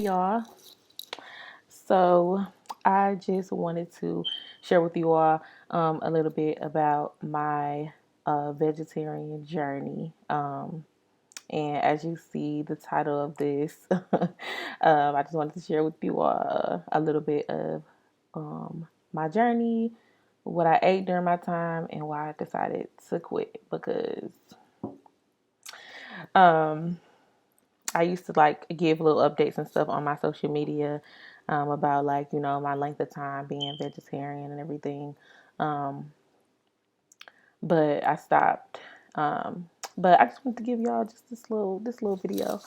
y'all. So, I just wanted to share with you all a little bit about my vegetarian journey. And as you see the title of this, I just wanted to share with you all a little bit of my journey, what I ate during my time, and why I decided to quit. Because um, I used to like give little updates and stuff on my social media about like, my length of time being vegetarian and everything. Um, but I stopped. But I just wanted to give y'all just this little video.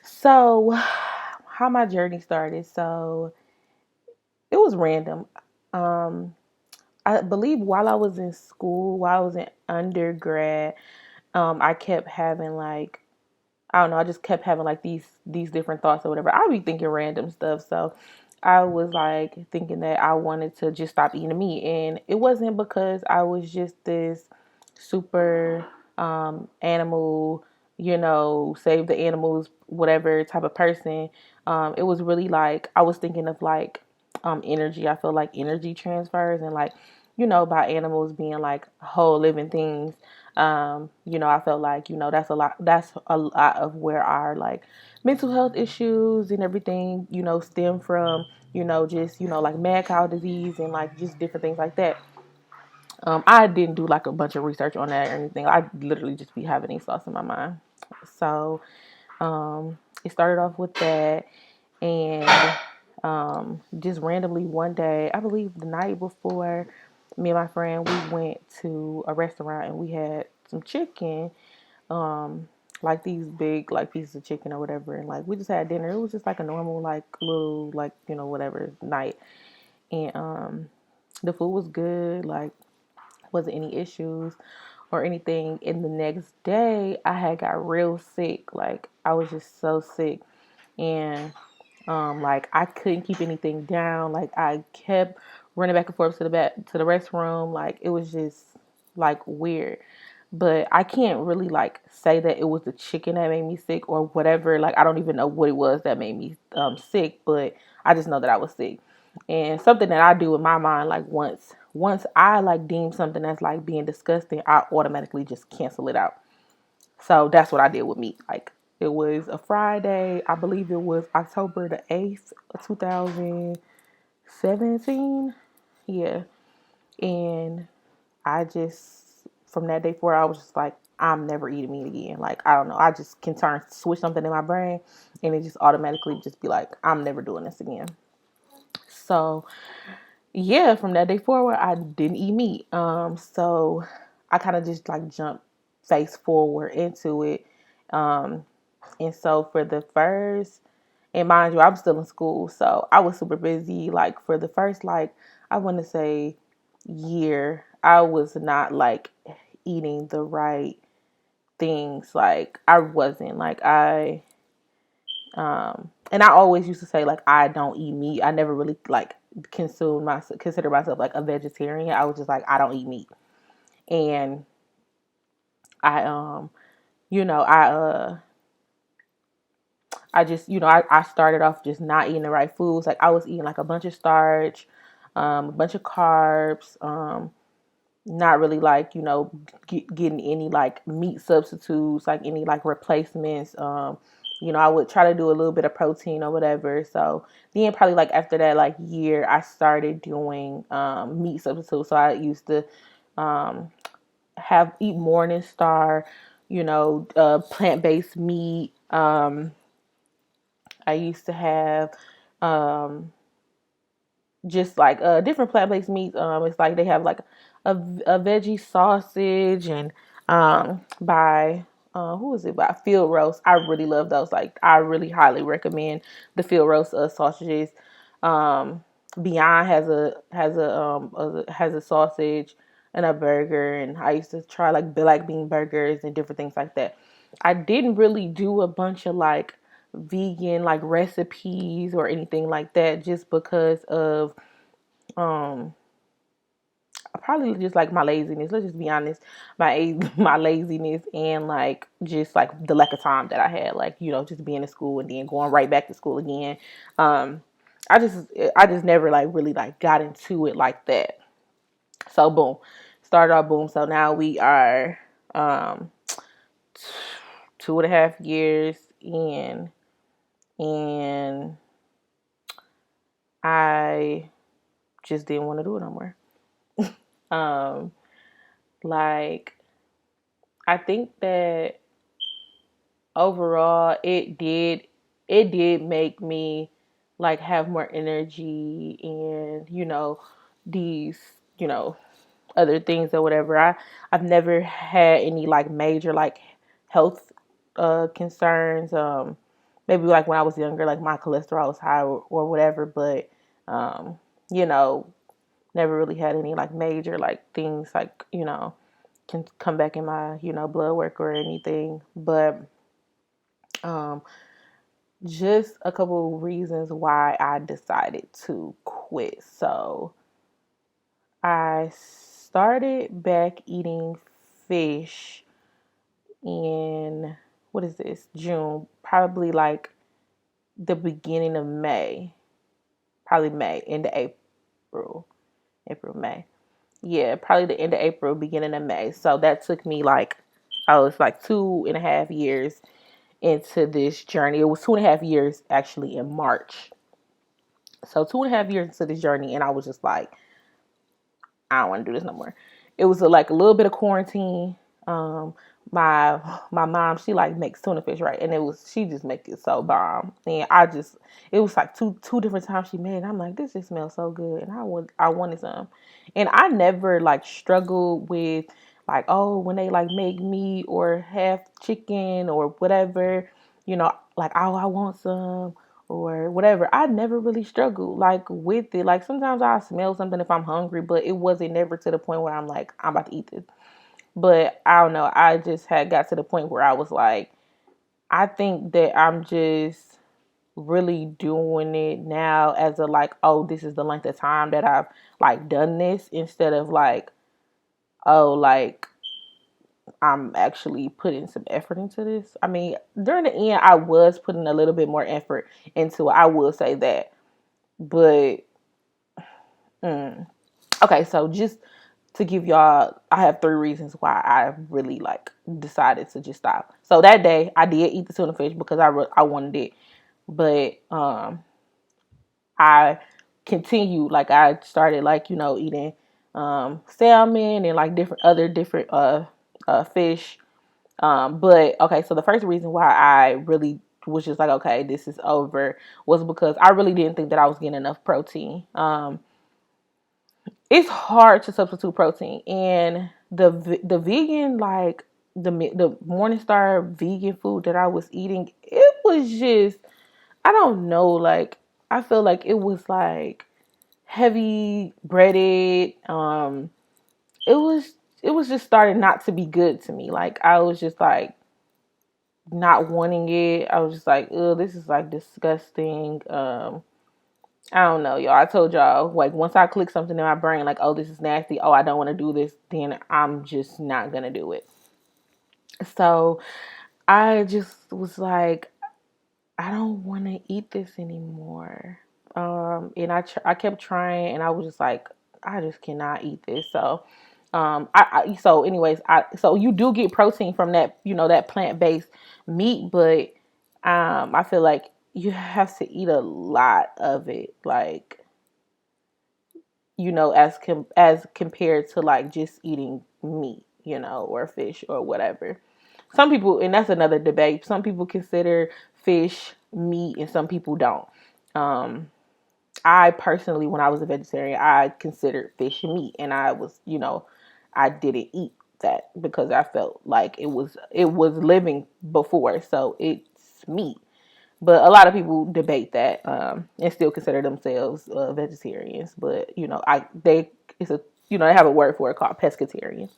So how my journey started. So it was random. Um, I believe while I was in school, while I was in undergrad, I kept having like I don't know, I just kept having like these different thoughts or whatever. I'd be thinking random stuff. So I was like thinking that I wanted to just stop eating meat. And it wasn't because I was just this super animal, save the animals, whatever type of person. It was really like I was thinking of like energy. I feel like energy transfers and like, by animals being like whole living things. I felt like, that's a lot of where our like mental health issues and everything, stem from, just, like mad cow disease and like just different things like that. I didn't do like a bunch of research on that or anything. I literally just be having these thoughts in my mind. So, it started off with that and just randomly one day, I believe the night before, me and my friend, we went to a restaurant and we had some chicken, like these big like pieces of chicken or whatever, and like we just had dinner. It was just like a normal like little like whatever night, and the food was good. Like wasn't any issues or anything. And the next day, I had got real sick. Like I was just so sick, and like I couldn't keep anything down. Like I kept running back and forth to the restroom. Like it was just like weird. But I can't really like say that it was the chicken that made me sick or whatever. Like I don't even know what it was that made me sick, but I just know that I was sick. And something that I do in my mind, like once I like deem something that's like being disgusting, I automatically just cancel it out. So that's what I did with meat. Like it was a Friday. I believe it was October the 8th, 2017. Yeah. And I just from that day forward, I was just like, I'm never eating meat again. Like I don't know. I just can switch something in my brain and it just automatically just be like, I'm never doing this again. So yeah, from that day forward, I didn't eat meat. So I kind of just like jumped face forward into it. Um, and so for the first, and mind you, I'm still in school, so I was super busy. Like for the first, like I want to say year, I was not like eating the right things. Like I wasn't like and I always used to say like I don't eat meat. I never really like consider myself like a vegetarian. I was just like I don't eat meat, and I you know I just I started off just not eating the right foods. Like I was eating like a bunch of starch, a bunch of carbs, not really like getting any like meat substitutes, like any like replacements. I would try to do a little bit of protein or whatever. So then probably like after that like year, I started doing meat substitutes. So I used to um, have eat Morning Star, plant based meat. I used to have um, just like different plant-based meats. It's like they have like a veggie sausage and by who is it by Field Roast. I really love those. Like I really highly recommend the Field Roast sausages. Beyond has a sausage and a burger, and I used to try like black bean burgers and different things like that. I didn't really do a bunch of like vegan like recipes or anything like that just because of um probably just like my laziness. Let's just be honest, my laziness and like just like the lack of time that I had, like just being in school and then going right back to school again. Um, I just I just never like really like got into it like that. So boom, started off boom. So now we are um 2.5 years in, and I just didn't want to do it no more. Um, like I think that overall it did make me like have more energy and these other things or whatever. I've never had any like major like health concerns. Maybe like when I was younger, like my cholesterol was high or whatever, but um, you know, never really had any like major like things like can come back in my blood work or anything. But um, just a couple of reasons why I decided to quit. So I started back eating fish in, what is this, June, probably like the beginning of May, probably May, into May. Yeah, probably the end of April, beginning of May. So that took me like, I was like 2.5 years into this journey. It was 2.5 years actually in March. So 2.5 years into this journey, and I was just like, I don't want to do this no more. It was like a little bit of quarantine. Um, my mom, she like makes tuna fish, right? And she just make it so bomb. And it was like two different times she made it. And I'm like, this just smells so good, and I wanted some. And I never like struggled with like, oh, when they like make meat or have chicken or whatever, like, oh, I want some or whatever. I never really struggled like with it. Like sometimes I smell something if I'm hungry, but it wasn't never to the point where I'm like, I'm about to eat this. But I don't know. I just had got to the point where I was like, I think that I'm just really doing it now as a like, oh, this is the length of time that I've like done this, instead of like, oh, like I'm actually putting some effort into this. I mean, during the end, I was putting a little bit more effort into it. I will say that. But okay, so just to give y'all, I have 3 reasons why I really like decided to just stop. So that day, I did eat the tuna fish because I wanted it, but I continued, like I started like eating salmon and like different fish. But okay, so the first reason why I really was just like, okay, this is over, was because I really didn't think that I was getting enough protein. It's hard to substitute protein, and the vegan, like the Morningstar vegan food that I was eating, it was just, I don't know, like I feel like it was like heavy breaded. It was just starting not to be good to me. Like I was just like not wanting it. I was just like, oh, this is like disgusting. I don't know, y'all. I told y'all, like, once I click something in my brain, like, oh, this is nasty. Oh, I don't want to do this. Then I'm just not going to do it. So I just was like, I don't want to eat this anymore. And I kept trying, and I was just like, I just cannot eat this. So, so anyways, so you do get protein from that, that plant-based meat, but, I feel like you have to eat a lot of it. Like, as compared to like just eating meat, or fish or whatever. Some people, and that's another debate. Some people consider fish meat, and some people don't. Um, I personally, when I was a vegetarian, I considered fish meat, and I didn't eat that because I felt like it was living before, so it's meat. But a lot of people debate that, and still consider themselves vegetarians. But they have a word for it called pescatarian.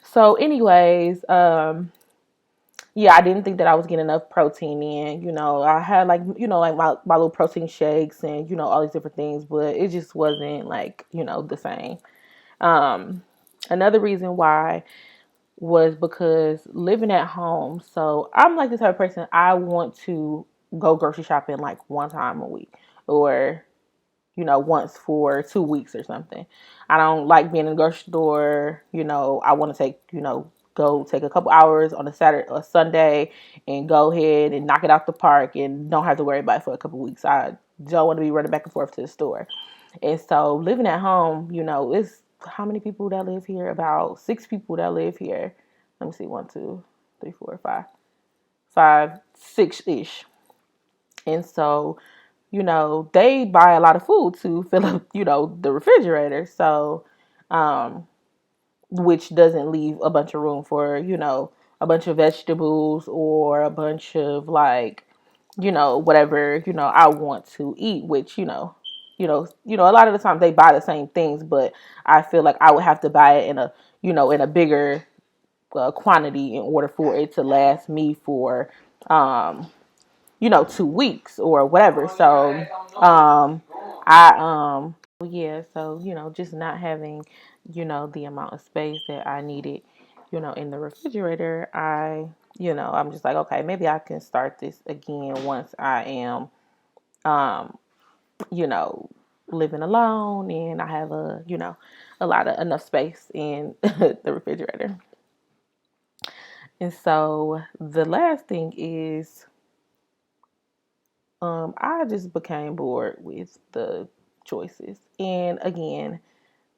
So, anyways, yeah, I didn't think that I was getting enough protein in. I had like like my little protein shakes and all these different things, but it just wasn't like the same. Another reason why was because living at home. So I'm like the type of person, I want to go grocery shopping like one time a week, or once for 2 weeks or something. I don't like being in the grocery store. I want to take, go take a couple hours on a Saturday or Sunday and go ahead and knock it out the park and don't have to worry about it for a couple weeks. I don't want to be running back and forth to the store. And so living at home, it's how many people that live here? About 6 people that live here. Let me see, 1, 2, 3, 4, 5, 5, 6-ish. And so, they buy a lot of food to fill up, the refrigerator. So, which doesn't leave a bunch of room for, a bunch of vegetables or a bunch of like, whatever, I want to eat, which, a lot of the time they buy the same things, but I feel like I would have to buy it in a, in a bigger quantity in order for it to last me for, 2 weeks or whatever. So, yeah, so, just not having, the amount of space that I needed, in the refrigerator, I'm just like, okay, maybe I can start this again once I am, um, you know, living alone and I have a lot of enough space in the refrigerator. And so the last thing is, I just became bored with the choices. And again,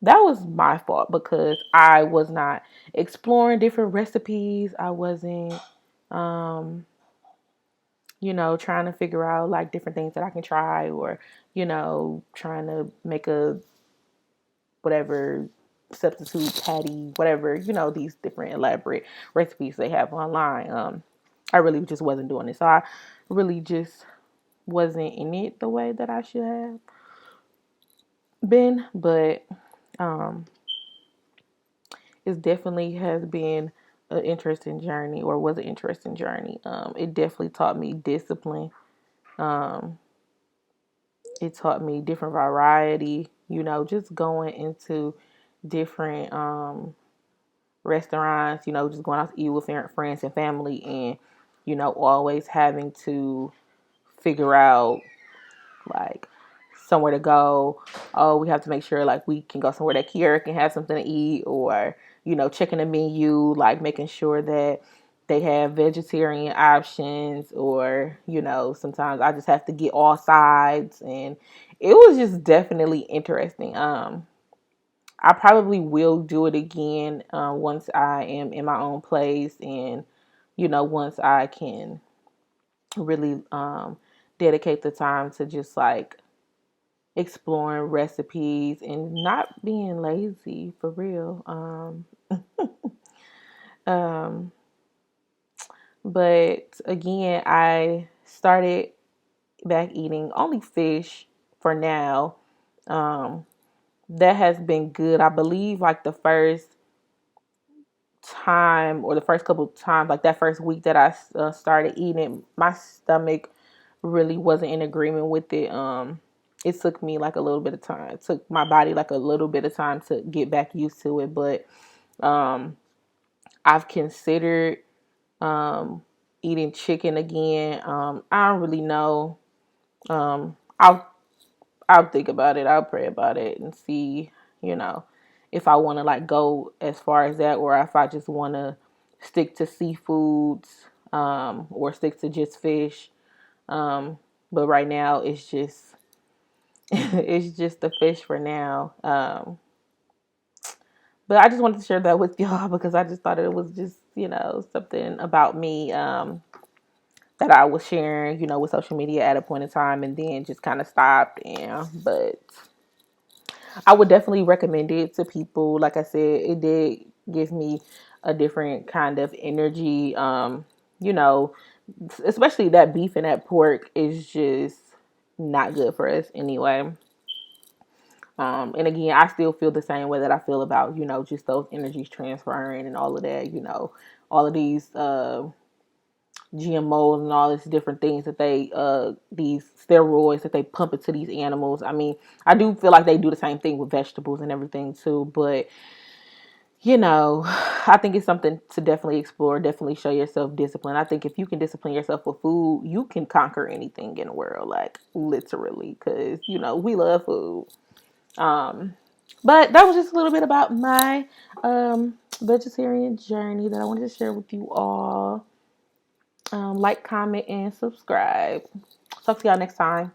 that was my fault because I was not exploring different recipes. I wasn't, um, trying to figure out like different things that I can try, or, trying to make a whatever substitute patty, whatever, these different elaborate recipes they have online. I really just wasn't doing it. So I really just wasn't in it the way that I should have been. But um, it definitely has been an interesting journey, or was an interesting journey. It definitely taught me discipline. Um, it taught me different variety, just going into different restaurants, just going out to eat with friends and family, and, always having to figure out like somewhere to go. Oh, we have to make sure like we can go somewhere that Kiera can have something to eat, or, checking the menu, like making sure that they have vegetarian options, or, sometimes I just have to get all sides. And it was just definitely interesting. I probably will do it again once I am in my own place, and, once I can really dedicate the time to just like exploring recipes and not being lazy for real. Um, but again, I started back eating only fish for now. Um, that has been good. I believe like the first time, or the first couple of times, like that first week that I started eating, my stomach really wasn't in agreement with it. It took me like a little bit of time. It took my body like a little bit of time to get back used to it. But um, I've considered um, eating chicken again. I don't really know. I'll think about it. I'll pray about it and see, you know, if I want to like go as far as that, or if I just want to stick to seafoods, or stick to just fish. But right now it's just it's just the fish for now. But I just wanted to share that with y'all because I just thought it was just, something about me that I was sharing, with social media at a point in time, and then just kind of stopped. And but I would definitely recommend it to people. Like I said, it did give me a different kind of energy. You know, Especially that beef and that pork is just not good for us anyway. And again, I still feel the same way that I feel about, just those energies transferring and all of that, all of these GMOs and all these different things that they these steroids that they pump into these animals. I mean, I do feel like they do the same thing with vegetables and everything too, but I think it's something to definitely explore, definitely show yourself discipline. I think if you can discipline yourself with food, you can conquer anything in the world, like literally, because, we love food. But that was just a little bit about my vegetarian journey that I wanted to share with you all. Like, comment, and subscribe. Talk to y'all next time.